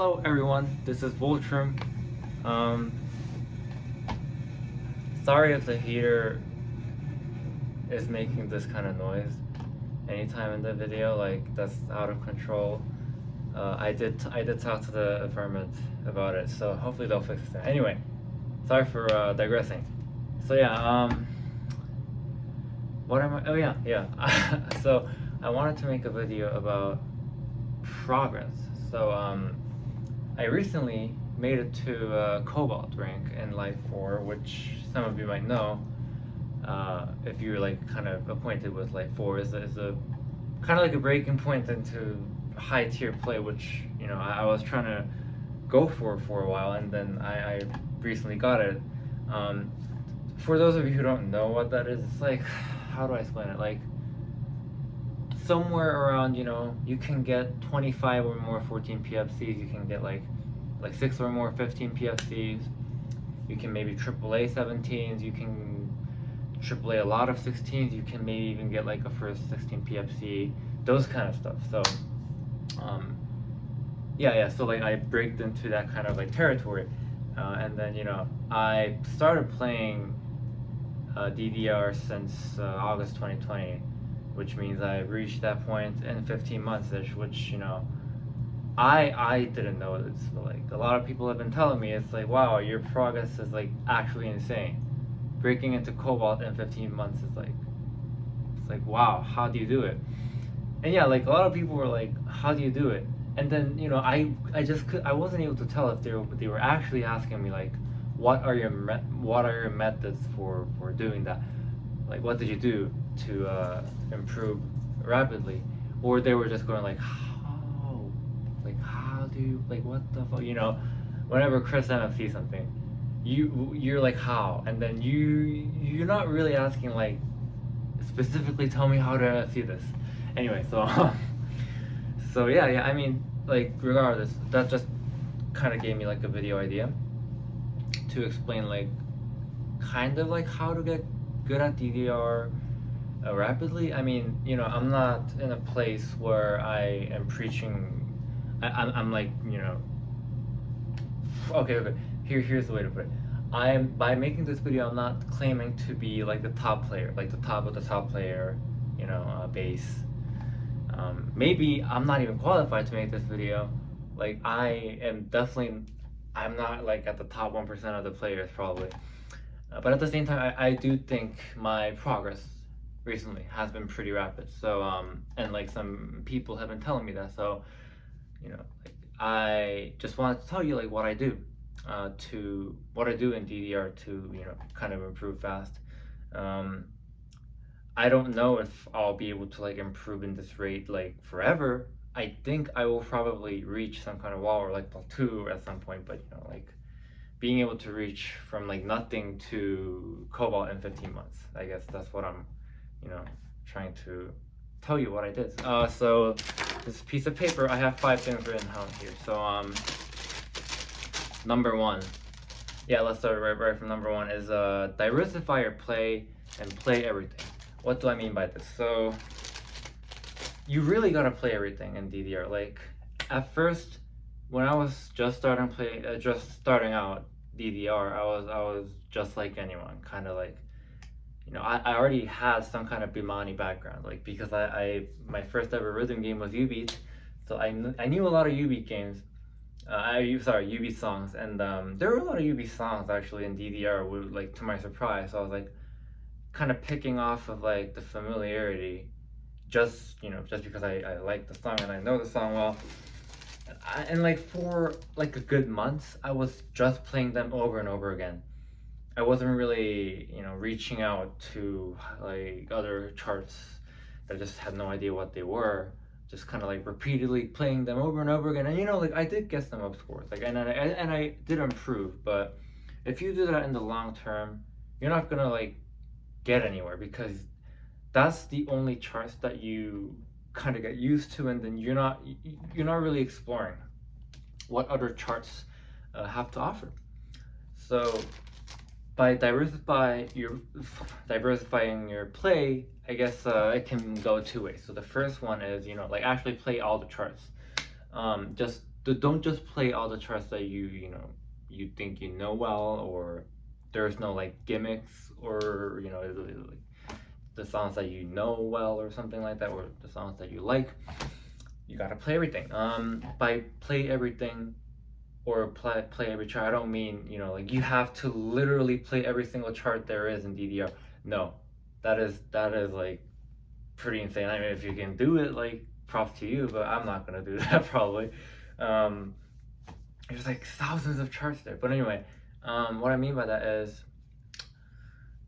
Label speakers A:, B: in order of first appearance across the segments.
A: Hello everyone, this is Voltrum. Um, Sorry if the heater is making this kind of noise anytime in the video, like that's out of control. I did talk to the environment about it, so hopefully they'll fix it. Anyway, sorry for digressing. So yeah, what am I? Oh yeah. So I wanted to make a video about progress. So I recently made it to Cobalt rank in LIFE4, which some of you might know. If you're like kind of acquainted with LIFE4, is a kind of like a breaking point into high tier play, which I was trying to go for a while, and then I recently got it. For those of you who don't know what that is, it's like, how do I explain it? Like somewhere around, you can get 25 or more 14 PFCs, you can get like 6 or more 15 PFCs, you can maybe AAA 17s, you can AAA a lot of 16s, you can maybe even get like a first 16 PFC, those kind of stuff. So so like I breaked into that kind of like territory, and then I started playing DDR since August 2020, which means I reached that point in 15 months-ish, which I didn't know this, but like a lot of people have been telling me, it's like, wow, your progress is like actually insane. Breaking into Cobalt in 15 months is like, it's like, wow, how do you do it? And yeah, like a lot of people were like, how do you do it? And then I wasn't able to tell if they were actually asking me like, what are your methods for doing that? Like, what did you do to improve rapidly? Or they were just going like, how do you, like, what the fuck, whenever Chris Emmett sees something, you're like, how? And then you're not really asking like, specifically tell me how to see this. Anyway, so so yeah, I mean, like, regardless, that just kind of gave me like a video idea to explain like kind of like how to get good at DDR rapidly. I mean, I'm not in a place where I am preaching. I'm like, okay. Here's the way to put it. By making this video, I'm not claiming to be like the top player, like the top of the top player, base. Maybe I'm not even qualified to make this video. Like I'm not like at the top 1% of the players probably. But at the same time, I do think my progress recently has been pretty rapid. So and like some people have been telling me that. So like, I just wanted to tell you like what I do in DDR to kind of improve fast. I don't know if I'll be able to like improve in this rate like forever. I think I will probably reach some kind of wall or like plateau at some point, but like being able to reach from like nothing to Cobalt in 15 months. I guess that's what I'm, trying to tell you what I did. So this piece of paper, I have 5 things written down here. So number 1, let's start right from number 1 is diversify your play and play everything. What do I mean by this? So you really gotta play everything in DDR. Like at first, when I was just starting out DDR, I was just like anyone, kind of like, I already had some kind of Bimani background, like because my first ever rhythm game was U-Beat, so I knew a lot of U-Beat games. U-Beat songs, and there were a lot of U-Beat songs actually in DDR. Like to my surprise, so I was like, kind of picking off of like the familiarity, just because I like the song and I know the song well. And like for like a good month, I was just playing them over and over again. I wasn't really reaching out to like other charts that I just had no idea what they were. Just kind of like repeatedly playing them over and over again, and like I did get some up scores, like and I did improve. But if you do that in the long term, you're not gonna like get anywhere, because that's the only charts that you kind of get used to, and then you're not really exploring what other charts have to offer. So by diversifying your play, I guess it can go 2 ways. So the first one is like actually play all the charts. Just don't just play all the charts that you think you know well, or there's no like gimmicks, or like the songs that you know well or something like that, or the songs that you like. You gotta play everything. By play everything or play every chart, I don't mean like you have to literally play every single chart there is in DDR. No, that is like pretty insane. I mean, if you can do it, like props to you, but I'm not gonna do that probably. Um, there's like thousands of charts there. But anyway, what I mean by that is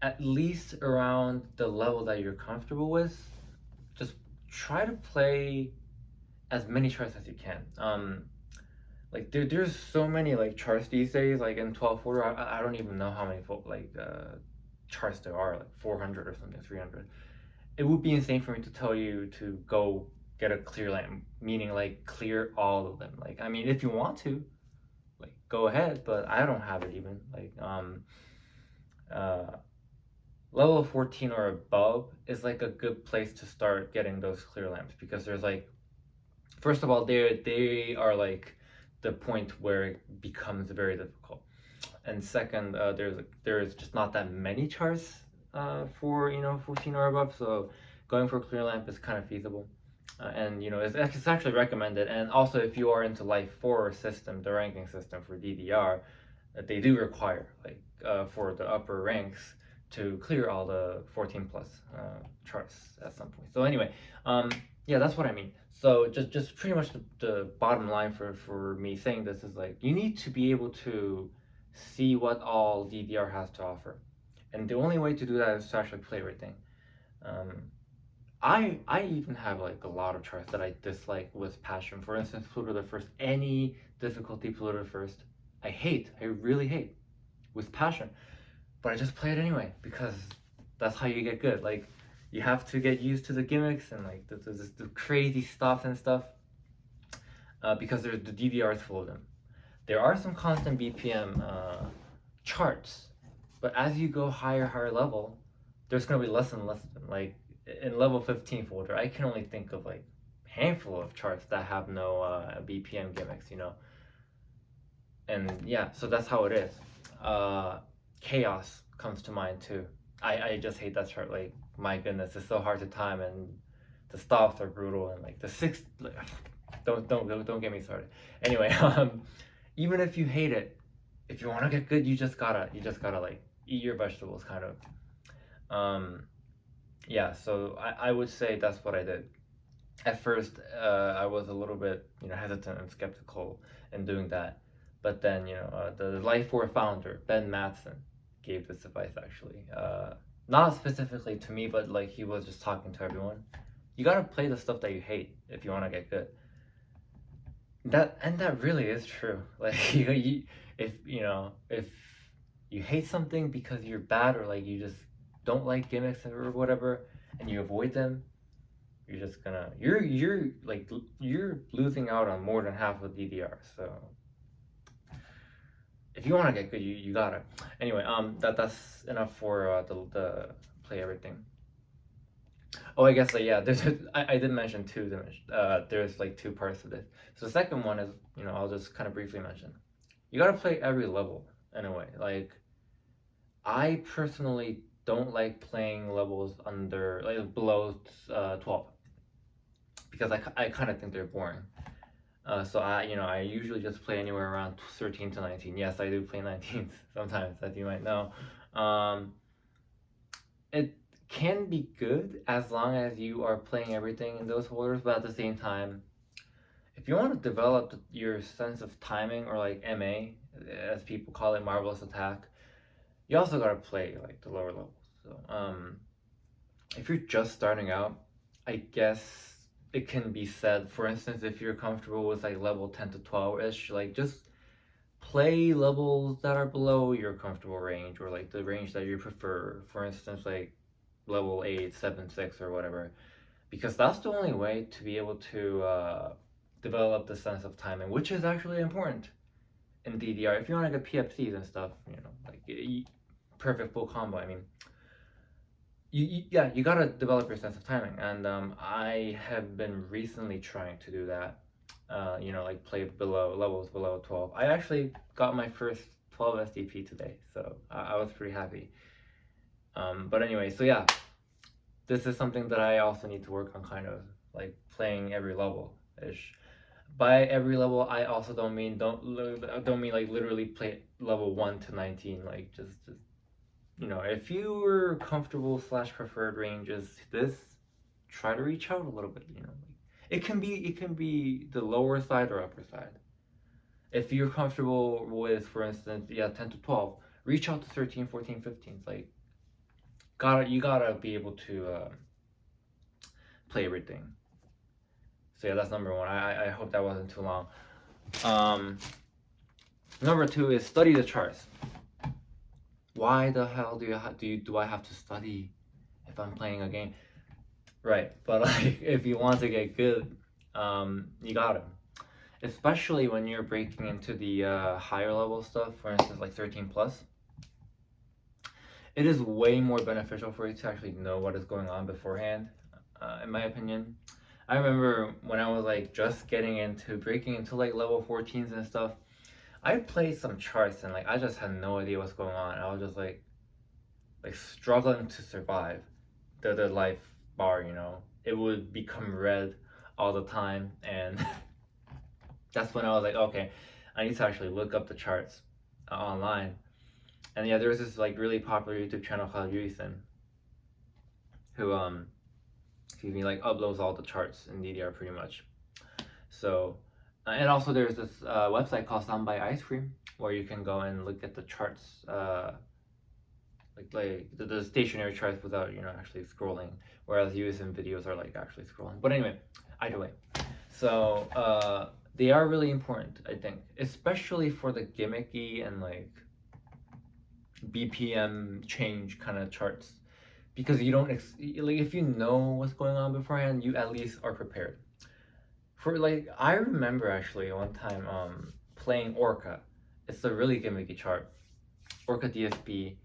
A: at least around the level that you're comfortable with, just try to play as many charts as you can. Like there's so many like charts these days. Like in 12 order, I don't even know how many charts there are, like 400 or something, 300. It would be insane for me to tell you to go get a clear lamp, meaning like clear all of them. Like I mean, if you want to, like go ahead, but I don't have it even. Like uh, level 14 or above is like a good place to start getting those clear lamps, because there's like, first of all, they are like the point where it becomes very difficult, and second, there's just not that many charts for 14 or above, so going for a clear lamp is kind of feasible. And it's actually recommended. And also, if you are into LIFE4 system, the ranking system for DDR, they do require like for the upper ranks to clear all the 14 plus charts at some point. So anyway, yeah, that's what I mean. So just pretty much the bottom line for me saying this is like, you need to be able to see what all DDR has to offer, and the only way to do that is to actually play everything. Um, I even have like a lot of charts that I dislike with passion. For instance, Pluto the First, any difficulty Pluto the First, I really hate with passion. But I just play it anyway because that's how you get good. Like you have to get used to the gimmicks and like the crazy stuff and stuff, because there's the DDR is full of them. There are some constant BPM charts, but as you go higher level, there's gonna be less and less of them. Like in level 15 folder, I can only think of like a handful of charts that have no BPM gimmicks, and yeah, so that's how it is. Chaos comes to mind too. I just hate that chart. Like my goodness, it's so hard to time, and the stops are brutal, and like the six. Like, don't get me started. Anyway, even if you hate it, if you want to get good, you just gotta like eat your vegetables, kind of. Yeah. So I would say that's what I did. At first, I was a little bit hesitant and skeptical in doing that, but then the LIFE4 founder Ben Matson gave this advice actually. Not specifically to me, but like he was just talking to everyone. You gotta play the stuff that you hate if you want to get good. That really is true. Like if you hate something because you're bad, or like you just don't like gimmicks or whatever, and you avoid them, you're just gonna you're losing out on more than half of DDR. So if you want to get good, you gotta. Anyway, that's enough for the play everything. Oh, I guess like yeah, I did mention two. There's like two parts of this. So the second one is I'll just kind of briefly mention. You gotta play every level in a way. Like I personally don't like playing levels under like below 12, because I kind of think they're boring. So I usually just play anywhere around 13 to 19. Yes, I do play 19s sometimes, as you might know. Um, it can be good as long as you are playing everything in those orders, but at the same time, if you want to develop your sense of timing, or like MA, as people call it, marvelous attack, you also gotta play like the lower levels. So if you're just starting out, I guess it can be said, for instance, if you're comfortable with like level 10 to 12-ish, like just play levels that are below your comfortable range, or like the range that you prefer. For instance, like level 8, 7, 6, or whatever, because that's the only way to be able to develop the sense of timing, which is actually important in DDR. If you want to get PFCs and stuff, like perfect full combo, I mean, yeah, you gotta develop your sense of timing, and I have been recently trying to do that. like play below levels below 12. I actually got my first 12 SDP today, so I was pretty happy. But anyway, so yeah, this is something that I also need to work on, kind of like playing every level ish. By every level, I also don't mean like literally play level 1 to 19. Like just if you're comfortable / preferred ranges this, try to reach out a little bit. It can be the lower side or upper side. If you're comfortable with, for instance, 10 to 12, reach out to 13, 14, 15. Like you gotta be able to play everything. So yeah, that's number one. I hope that wasn't too long. Number two is study the charts. Why the hell do I have to study if I'm playing a game? Right, but like if you want to get good, you gotta. Especially when you're breaking into the higher level stuff, for instance, like 13 plus. It is way more beneficial for you to actually know what is going on beforehand, in my opinion. I remember when I was like just breaking into like level 14s and stuff, I played some charts and like I just had no idea what's going on. I was just like struggling to survive the life bar, It would become red all the time, and that's when I was like, okay, I need to actually look up the charts online. And yeah, there was this like really popular YouTube channel called Yuisen, who like uploads all the charts in DDR pretty much. So, and also there's this website called Sound by Ice Cream where you can go and look at the charts, like the stationary charts without actually scrolling, whereas Yuisen videos are like actually scrolling. But anyway, either way, so they are really important, I think, especially for the gimmicky and like BPM change kind of charts, because you don't like if you know what's going on beforehand, you at least are prepared. For like, I remember actually one time playing Orca. It's a really gimmicky chart, Orca DSP,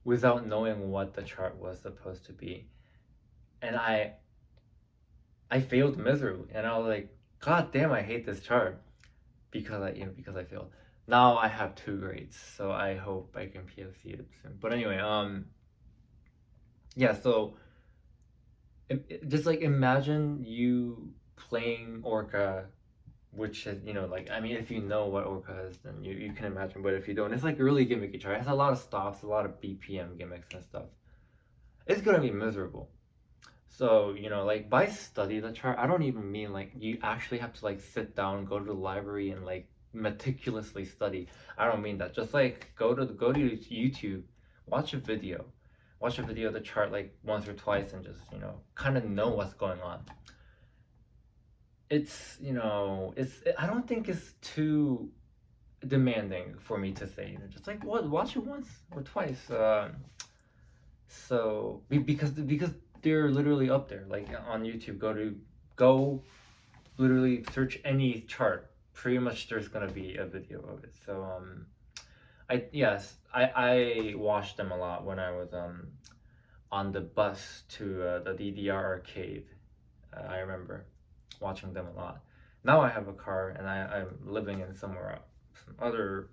A: without knowing what the chart was supposed to be, and I failed miserably, and I was like, God damn, I hate this chart because I failed. Now I have 2 grades, so I hope I can PFC it soon. But anyway, yeah, so just like imagine you playing Orca, which is, like, I mean, if you know what Orca is, then you can imagine, but if you don't, it's like a really gimmicky chart. It has a lot of stops, a lot of BPM gimmicks and stuff. It's gonna be miserable. So, like, by study the chart, I don't even mean like you actually have to like sit down, go to the library and like meticulously study. I don't mean that. Just like go to YouTube, watch a video. Watch a video of the chart like once or twice and just, kind of know what's going on. It's, I don't think it's too demanding for me to say, just like watch it once or twice. So because they're literally up there, like on YouTube. Go literally search any chart. Pretty much there's gonna be a video of it. So I watched them a lot when I was on the bus to the DDR arcade. I remember watching them a lot. Now I have a car and I'm living in some other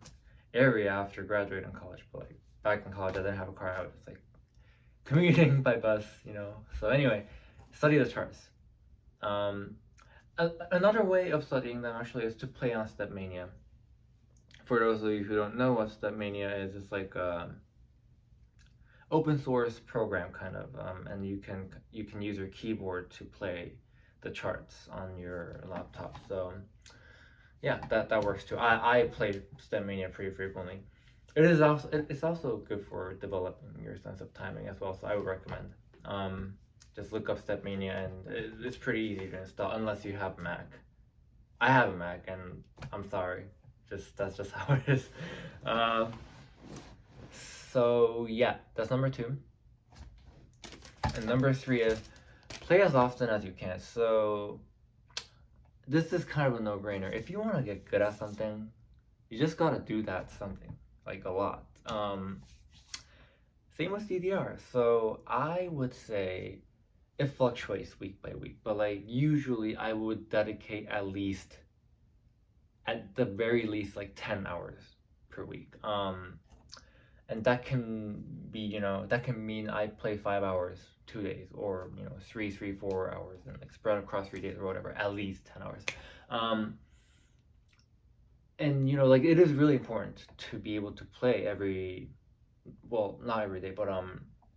A: area after graduating college. But like back in college, I didn't have a car. I was just like commuting by bus, So anyway, study the charts. Another way of studying them actually is to play on Stepmania. For those of you who don't know what Stepmania is, it's like open source program kind of, and you can use your keyboard to play the charts on your laptop. So yeah, that works too. I play Stepmania pretty frequently. It's also good for developing your sense of timing as well. So I would recommend. Just look up Stepmania and it's pretty easy to install unless you have Mac. I have a Mac and I'm sorry. That's just how it is. So yeah, that's number 2. And number 3 is play as often as you can. So this is kind of a no-brainer. If you want to get good at something, you just gotta do that something, like a lot. Same with DDR. So I would say it fluctuates week by week, but like usually I would dedicate at least at the very least like 10 hours per week. And that can be, that can mean I play 5 hours 2 days, or three, 4 hours, and like spread across 3 days or whatever, at least 10 hours. And like, it is really important to be able to play well, not every day, but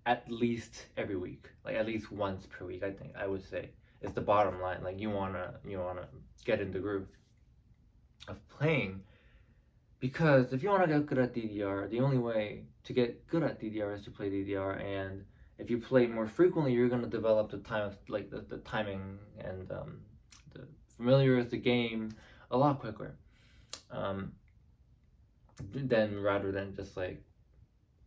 A: at least every week, like at least once per week. I think I would say is the bottom line. Like, you wanna get in the groove of playing, because if you want to get good at DDR, the only way to get good at DDR is to play DDR. And if you play more frequently, you're gonna develop the time, like the timing, and the familiar with the game a lot quicker. Then rather than just like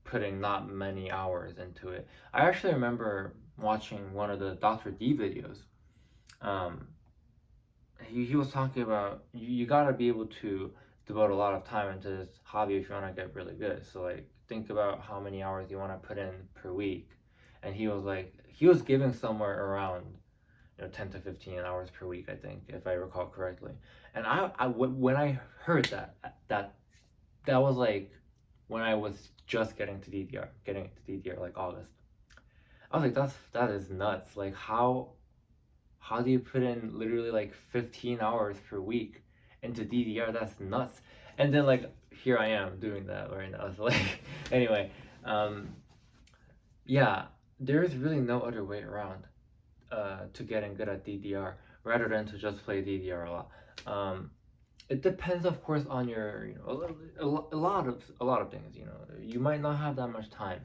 A: putting not many hours into it. I actually remember watching one of the Dr. D videos. Um, he was talking about you gotta be able to devote a lot of time into this hobby if you want to get really good. So like, think about how many hours you want to put in per week. And he was giving somewhere around 10 to 15 hours per week, I think, if I recall correctly. And when I heard that was like when I was just getting into DDR, like August. I was like, that is nuts. Like, how do you put in literally like 15 hours per week into DDR? That's nuts. And then like, here I am doing that right now. So like, anyway, yeah, there's really no other way around to getting good at DDR, rather than to just play DDR a lot. It depends, of course, on your, a lot of things. You might not have that much time.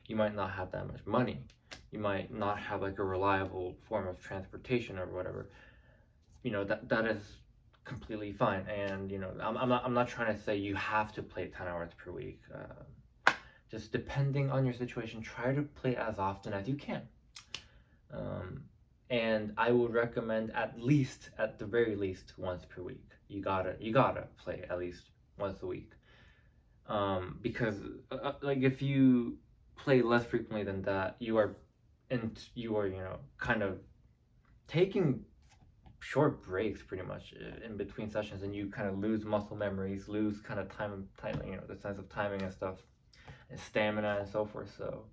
A: You might not have that much money. You might not have like a reliable form of transportation or whatever. That is completely fine. And I'm not trying to say you have to play 10 hours per week. Just depending on your situation, try to play as often as you can. And I would recommend at the very least, once per week. You gotta play at least once a week. Because like, if you play less frequently than that, you are kind of taking short breaks pretty much in between sessions, and you kind of lose muscle memories, lose kind of time, the sense of timing and stuff, and stamina and so forth. So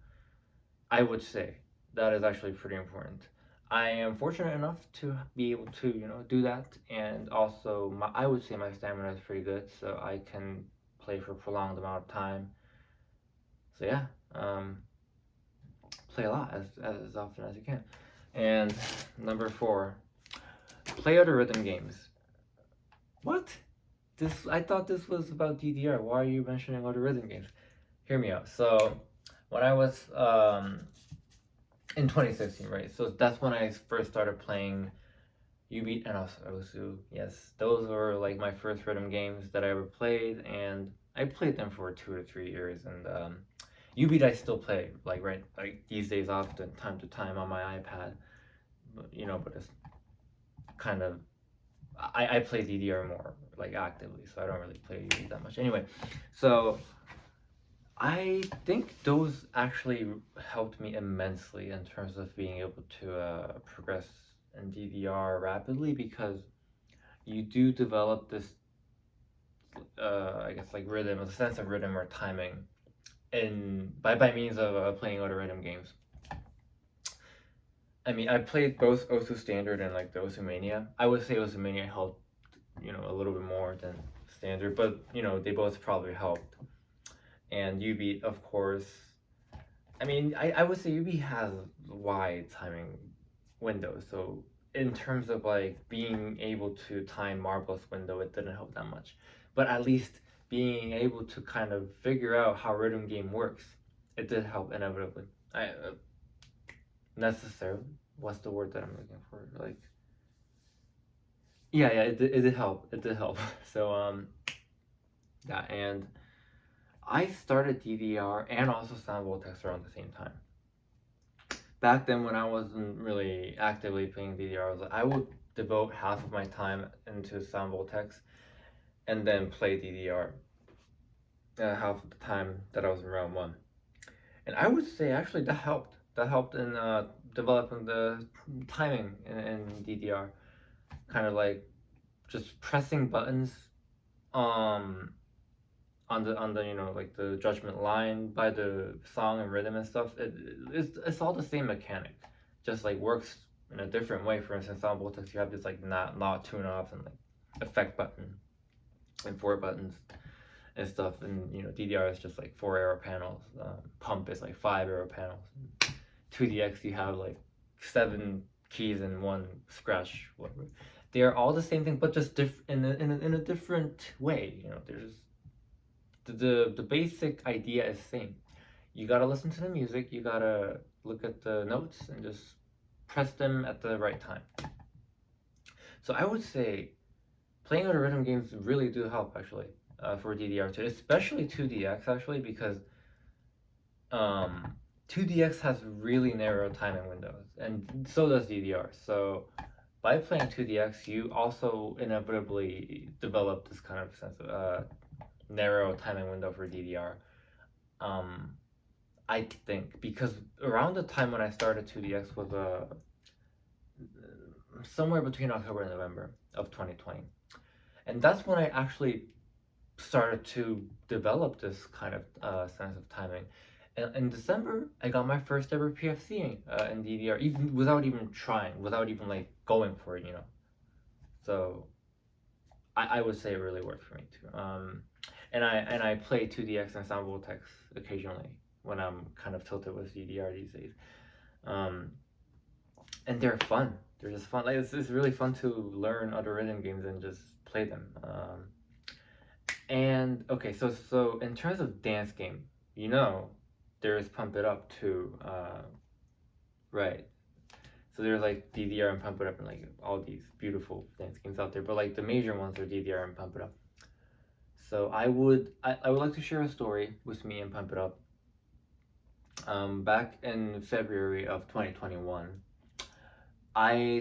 A: I would say that is actually pretty important. I am fortunate enough to be able to, do that, and also I would say my stamina is pretty good, so I can play for a prolonged amount of time. So yeah, play a lot, as often as you can. And number 4, play other rhythm games. What? I thought this was about DDR. Why are you mentioning other rhythm games? Hear me out. So when I was in 2016, right? So that's when I first started playing U-Beat and also Osu. Yes, those were like my first rhythm games that I ever played, and I played them for 2 to 3 years. And U-Beat I still play, like, right, like these days, often time to time on my iPad. But it's kind of, I play DDR more like actively, so I don't really play U-Beat that much. Anyway, so I think those actually helped me immensely in terms of being able to progress in DDR rapidly, because you do develop this, I guess, like rhythm, a sense of rhythm or timing, by means of playing other rhythm games. I mean, I played both Osu Standard and like the Osu Mania. I would say Osu Mania helped, a little bit more than Standard, but they both probably helped. And U-Beat, of course. I mean, I would say U-Beat has wide timing windows, so in terms of like being able to time Marvelous Window, it didn't help that much. But at least being able to kind of figure out how rhythm game works, it did help inevitably. Necessarily, what's the word that I'm looking for? Like, yeah, it did help. It did help. So yeah, and I started DDR and also Sound Voltex around the same time. Back then, when I wasn't really actively playing DDR, I would devote half of my time into Sound Voltex, and then play DDR half of the time that I was in round 1. And I would say actually that helped. That helped in developing the timing in DDR. Kind of like just pressing buttons on the you know, like the judgment line by the song and rhythm and stuff. It's all the same mechanic, just like works in a different way. For instance, on Voltex you have this like not two knobs and like effect button and four buttons and stuff, and you know, DDR is just like 4 arrow panels. Pump is like 5 arrow panels. 2DX you have like 7 keys and 1 scratch, whatever. They are all the same thing, but just in a different way. You know, there's the basic idea is the same. You gotta listen to the music, you gotta look at the notes and just press them at the right time. So I would say playing other rhythm games really do help actually, for DDR2, especially 2DX actually, because 2DX has really narrow timing windows, and so does DDR. So by playing 2DX, you also inevitably develop this kind of sense of narrow timing window for DDR. I think because around the time when I started 2DX was somewhere between October and November of 2020, and that's when I actually started to develop this kind of sense of timing. And in December, I got my first ever PFC in DDR, even without even trying, without even like going for it, you know. So I would say it really worked for me too. And I play 2DX and Ensemble Text occasionally when I'm kind of tilted with DDR these days. And they're fun. They're just fun. Like it's really fun to learn other rhythm games and just play them. And okay, so in terms of dance game, you know, there's Pump It Up too, right? So there's like DDR and Pump It Up and like all these beautiful dance games out there, but like the major ones are DDR and Pump It Up. So I would like to share a story with me and Pump It Up. Back in February of 2021,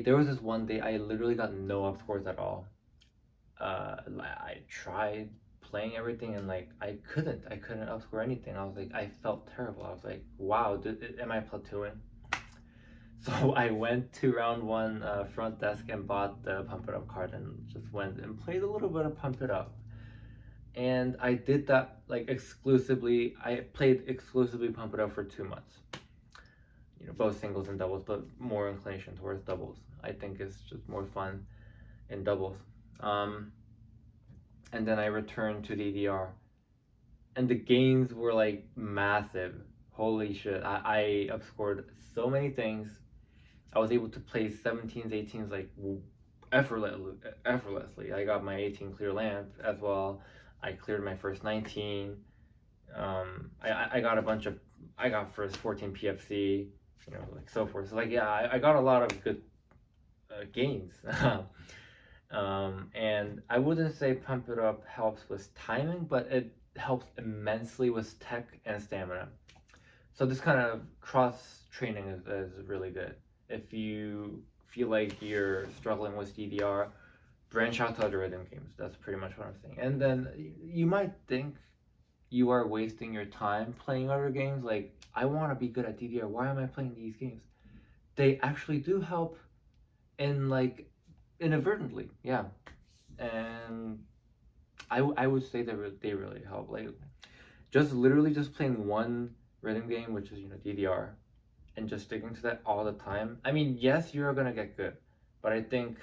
A: there was this one day I literally got no up scores at all. I tried playing everything and like I couldn't outscore anything. I was like, I felt terrible. I was like, wow, am I plateauing? So I went to round 1 front desk and bought the Pump It Up card and just went and played a little bit of Pump It Up. And I did that like exclusively. I played exclusively Pump It Up for 2 months. You know, both singles and doubles, but more inclination towards doubles. I think it's just more fun in doubles. And then I returned to DDR, and the games were like massive. Holy shit! I upscored so many things. I was able to play 17s, 18s like effortlessly. I got my 18 clear lamp as well. I cleared my first 19. I got a bunch of. I got first 14 PFC. You know, like so forth. So like yeah, I got a lot of good games. And I wouldn't say Pump It Up helps with timing, but it helps immensely with tech and stamina. So this kind of cross training is really good. If you feel like you're struggling with DDR, branch out to other rhythm games. That's pretty much what I'm saying. And then you might think you are wasting your time playing other games. Like, I want to be good at DDR. Why am I playing these games? They actually do help in like inadvertently, yeah. And I would say that they really help. Like, just literally just playing one rhythm game, which is, you know, DDR, and just sticking to that all the time. I mean, yes, you're gonna get good, but I think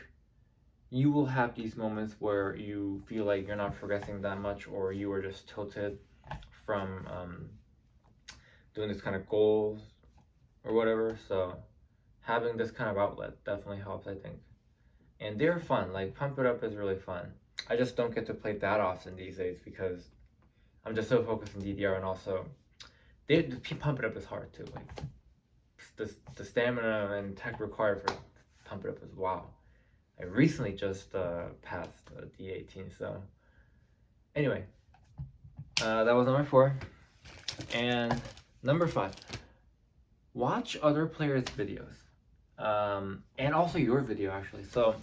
A: you will have these moments where you feel like you're not progressing that much, or you are just tilted from doing this kind of goals or whatever. So having this kind of outlet definitely helps, I think. And they're fun. Like Pump It Up is really fun. I just don't get to play that often these days because I'm just so focused on DDR, and also the Pump It Up is hard too. Like the stamina and tech required for Pump It Up is wow. I recently just passed D18, so anyway, that was number 4. And number 5, watch other players' videos, and also your video actually. So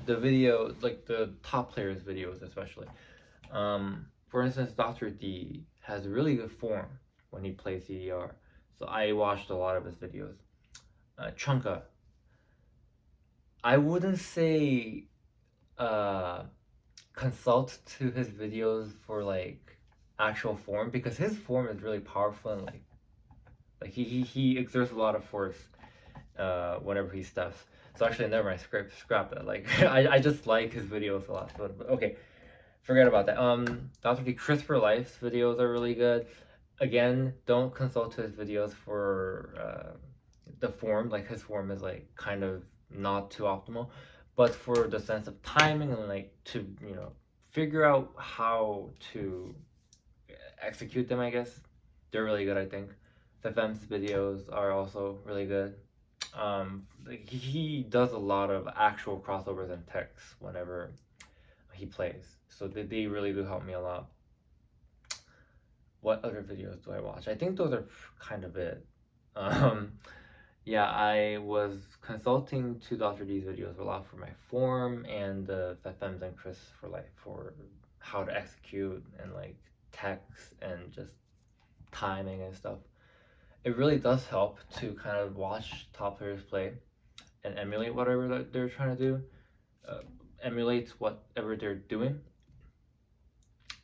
A: the video, like the top players' videos especially. For instance, Dr. D has really good form when he plays DDR, so I watched a lot of his videos. Chunka, I wouldn't say consult to his videos for like actual form, because his form is really powerful, and like he exerts a lot of force whenever he steps. So actually, never mind. Scrap that. Like I just like his videos a lot. But okay, forget about that. Dr. D CRISPR Life's videos are really good. Again, don't consult his videos for the form. Like his form is like kind of not too optimal, but for the sense of timing and like to figure out how to execute them, I guess they're really good. I think the Fem's videos are also really good. Like he does a lot of actual crossovers and texts whenever he plays, so they really do help me a lot. What other videos do I watch? I think those are kind of it. Um, yeah, I was consulting to Dr. D's videos a lot for my form, and the FMs and Chris for like for how to execute and like text and just timing and stuff. It really does help to kind of watch top players play and emulate whatever that they're trying to do, uh, emulate whatever they're doing.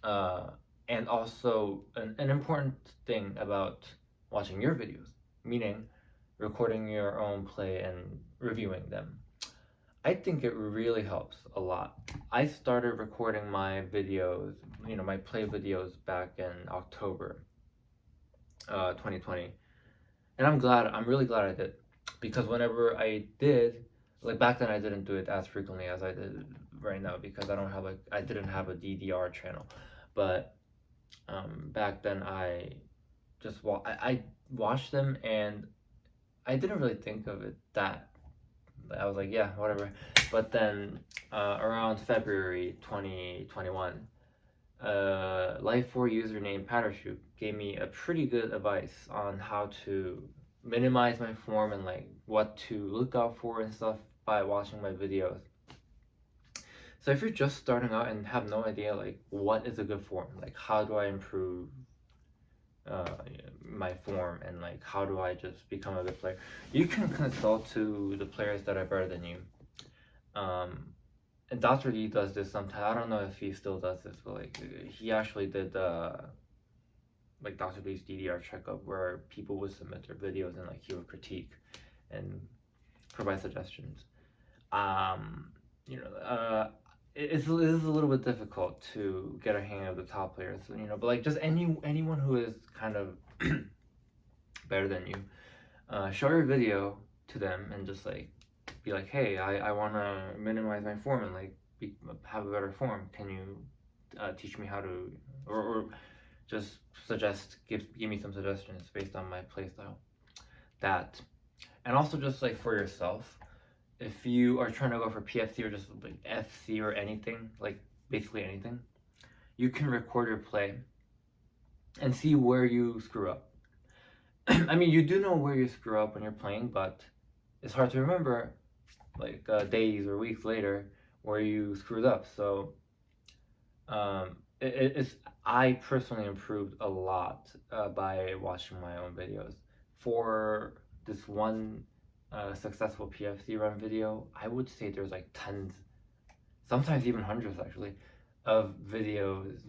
A: Uh, and also, an important thing about watching your videos, meaning recording your own play and reviewing them. I think it really helps a lot. I started recording my videos, my play videos back in October 2020. And I'm really glad I did. Because whenever I did, like back then I didn't do it as frequently as I did right now, because I didn't have a DDR channel. But back then I watched them, and I didn't really think of it that. I was like, yeah, whatever. But then around February 2021, LIFE4 username Pattershoot gave me a pretty good advice on how to minimize my form and like what to look out for and stuff by watching my videos. So if you're just starting out and have no idea like what is a good form, like how do I improve my form, and like how do I just become a good player, you can consult to the players that are better than you. And Dr. D does this sometimes. I don't know if he still does this, but like he actually did like Dr. D's DDR checkup where people would submit their videos and like he would critique and provide suggestions. It is a little bit difficult to get a hang of the top players, but like just anyone who is kind of better than you, show your video to them and just like be like, hey, I want to minimize my form and like have a better form. Can you teach me how to, or just give me some suggestions based on my playstyle. That, and also just like for yourself, if you are trying to go for PFC or just like FC or anything, like basically anything, you can record your play and see where you screw up. I mean, you do know where you screw up when you're playing, but it's hard to remember like days or weeks later where you screwed up. So it's I personally improved a lot by watching my own videos. For this one successful PFC run video, I would say there's like tens, sometimes even hundreds actually, of videos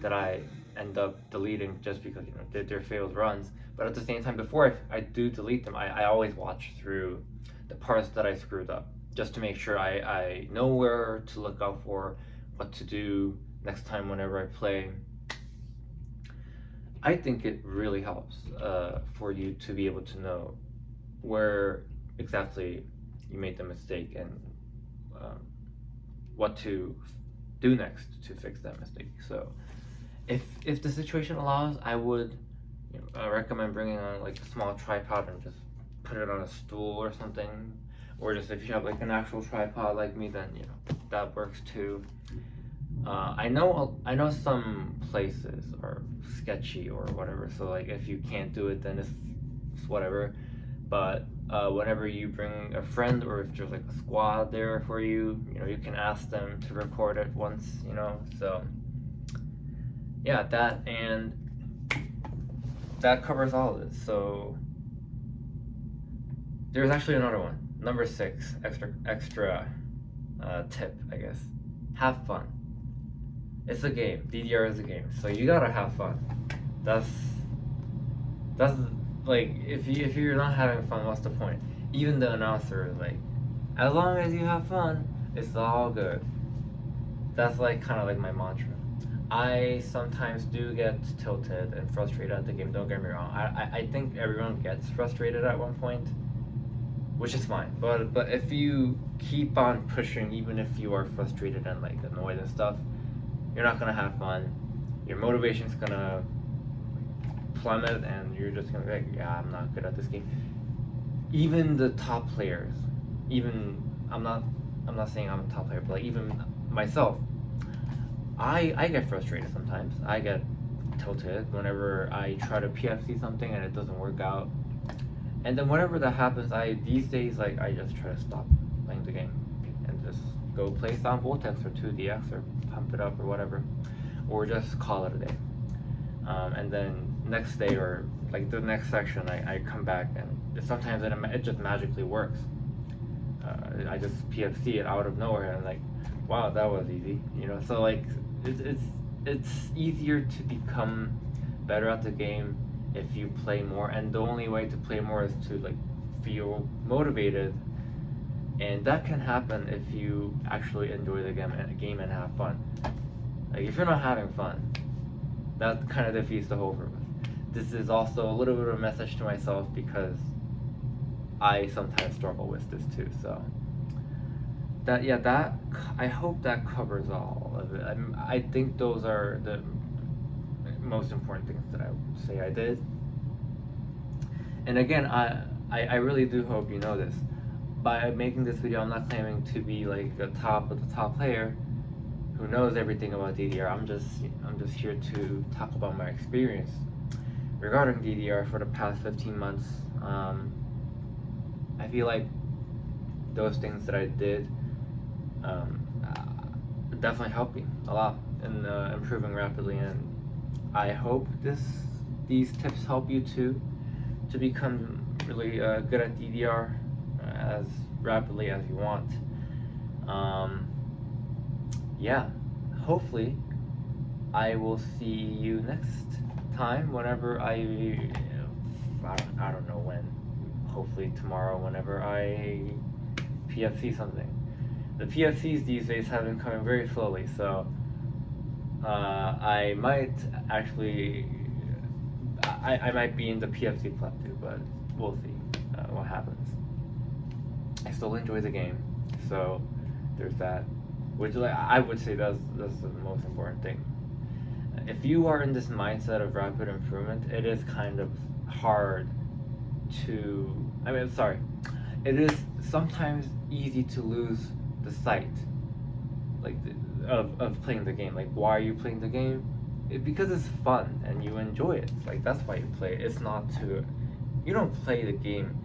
A: that I end up deleting just because they're failed runs. But at the same time, before I do delete them, I always watch through the parts that I screwed up just to make sure I know where to look out for, what to do next time whenever I play. I think it really helps for you to be able to know where exactly you made the mistake and what to do next to fix that mistake. So if the situation allows, I would recommend bringing on like a small tripod and just put it on a stool or something, or just if you have like an actual tripod like me, then that works too. I know some places are sketchy or whatever, so like if you can't do it, then it's whatever. But whenever you bring a friend, or if there's like a squad there for you, you can ask them to record it once, So yeah, that covers all of it. So there's actually another one, number 6, extra tip, I guess. have fun. It's a game. DDR is a game, so you gotta have fun. That's like, if you're not having fun, what's the point? Even the announcer is like, as long as you have fun, it's all good. That's like kind of like my mantra. I sometimes do get tilted and frustrated at the game. Don't get me wrong. I think everyone gets frustrated at one point, which is fine. But if you keep on pushing, even if you are frustrated and like annoyed and stuff, you're not gonna have fun. Your motivation's gonna plummet, and you're just gonna be like, yeah, I'm not good at this game. Even the top players, even I'm not saying I'm a top player, but like even myself, I get frustrated sometimes. I get tilted whenever I try to PFC something and it doesn't work out. And then whenever that happens, these days, like, I just try to stop playing the game and just go play some Vortex or 2DX or pump it up or whatever, or just call it a day. And then next day, or like the next section, I come back, and sometimes it just magically works. I just PFC it out of nowhere, and like, wow, that was easy, you know. So like, it's easier to become better at the game if you play more, and the only way to play more is to like feel motivated, and that can happen if you actually enjoy the game and have fun. Like, if you're not having fun, that kind of defeats the whole purpose. This is also a little bit of a message to myself, because I sometimes struggle with this too. So that I hope that covers all of it. I think those are the most important things that I would say I did. And again, I really do hope you know this. By making this video, I'm not claiming to be like the top of the top player who knows everything about DDR. I'm just here to talk about my experience regarding DDR for the past 15 months. I feel like those things that I did definitely helped me a lot in improving rapidly, and I hope these tips help you too to become really good at DDR as rapidly as you want. Yeah, hopefully I will see you next time whenever I don't know when. Hopefully tomorrow, whenever I PFC something. The PFCs these days have been coming very slowly, so I might actually I might be in the PFC club too, but we'll see what happens. I still enjoy the game, so there's that. Which, like, I would say that's the most important thing. If you are in this mindset of rapid improvement, it is kind of hard to. It is sometimes easy to lose the sight, like of playing the game. Like, why are you playing the game? Because it's fun and you enjoy it. Like, that's why you play it. It's not to. You don't play the game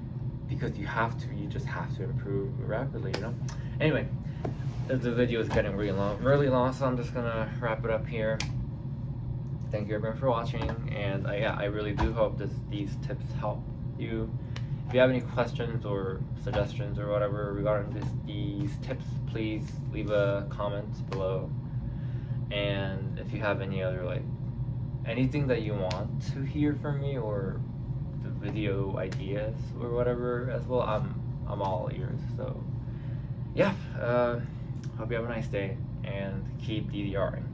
A: because you have to. You just have to improve rapidly, you know. Anyway, the video is getting really long, so I'm just gonna wrap it up here. Thank you everyone for watching, and I really do hope these tips help you. If you have any questions or suggestions or whatever regarding these tips, please leave a comment below. And if you have any other, like, anything that you want to hear from me, or the video ideas or whatever as well, I'm all ears. So yeah, hope you have a nice day and keep DDRing.